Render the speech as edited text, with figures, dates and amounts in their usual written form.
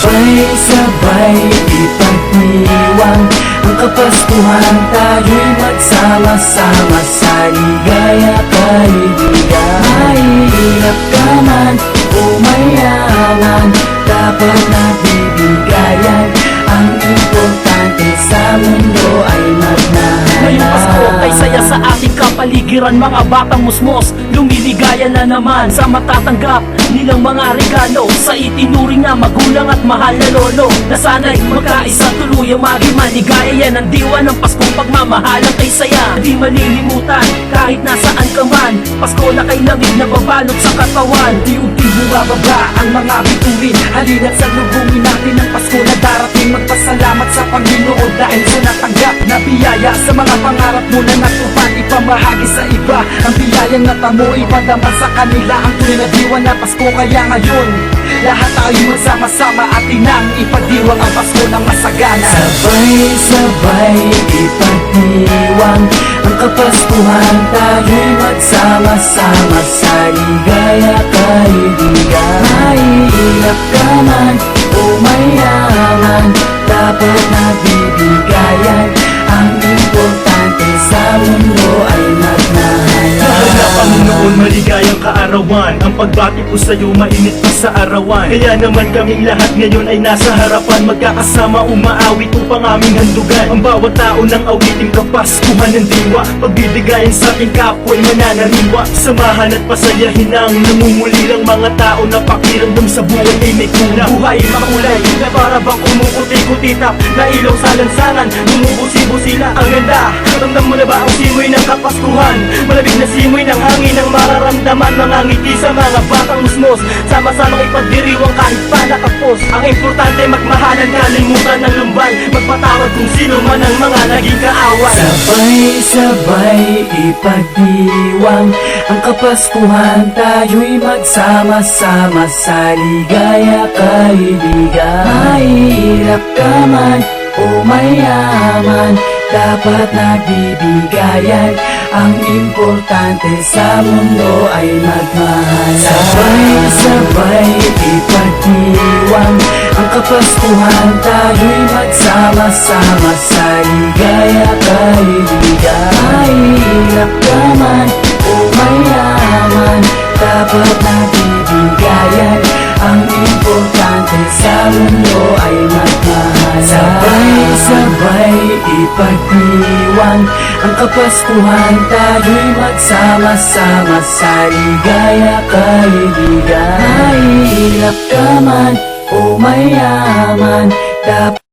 Sabay-sabay ipagdiwang ang Kapaskuhan, tayo'y magsama-sama sa ligaya, kaibigan. Mahirap ka man o mayaman, dapat nagbibigayan. Ang importante sa mundo ay magmahalan. Ngayong Pasko ay saya sa ating kapaligiran. Mga batang musmos, lumiligaya na naman sa matatanggap nilang mga regalo sa itinuring na magulang at mahal na lolo, na sana'y magkaisa tuluyang maging maligaya. Yan ang diwa ng Paskong pagmamahalang kay saya. Di malilimutan kahit nasaan ka man, Pasko na kay lamig na babalot sa katawan. Unti-unti bumababa ang mga bituin, halina't salubungin natin ang Pasko na darating. Magpasalamat sa Panginoon dahil sa natanggap na biyaya. Sa mga pangarap mo na natupad, ipamahagi sa iba ang biyayang natamo, ipadama sa kanila ang tunay na diwa na Pasko. Kaya ngayon, lahat tayo magsama-sama at inang ipagdiwang ang Pasko ng masagana. Sabay-sabay ipagdiwang ang Kapaskuhan, tayo'y magsama-sama sa ligaya, kaibigan. Mahirap ka man o mayaman, dapat nagbibigayan. Ang importante sa mundo ay magmahalan. Panginoon, maligayang kaarawan. Ang pagbati ko sa'yo mainit pa sa arawan. Kaya naman kaming lahat ngayon ay nasa harapan, magkakasama umaawit upang aming handugan ang bawat tao ng awiting Kapaskuhan ng diwa. Pagbibigayan sa ating kapwa'y mananariwa, samahan at pasayahin ang namumulilang mga tao na pakiramdam sa buhay ay may kulang. Buhay makulay na para bang kumukuti-kutitap na ilaw sa lansangan, bumubusi-busila ang ganda. Ramdam mo na ba ang simoy ng Kapaskuhan? Malamig na simoy ng hangin ang mararamdaman, mga ngiti sa mga batang musmos, sama-samang ipagdiriwang kahit pa nakapos. Ang importante magmahalan, kalimutan ng lumbay, magpatawad kung sino man ang mga naging kaaway. Sabay-sabay ipagdiwang ang Kapaskuhan, tayo'y magsama-sama sa ligaya, kaibigan. Mahirap ka man o mayaman, dapat nagbibigayan. Ang importante sa mundo ay magmahalan. Sabay-sabay ipagdiwang ang Kapaskuhan, tayo'y magsama-sama sa ligaya, kaibigan. Mahirap ka man o mayaman, dapat nagbibigayan. Ang importante sa mundo ay magmahalan. Sabay-sabay ipagdiwang ang Kapaskuhan, tayo'y magsama-sama sa ligaya, kaibigan. Mahirap ka man o mayaman, dapat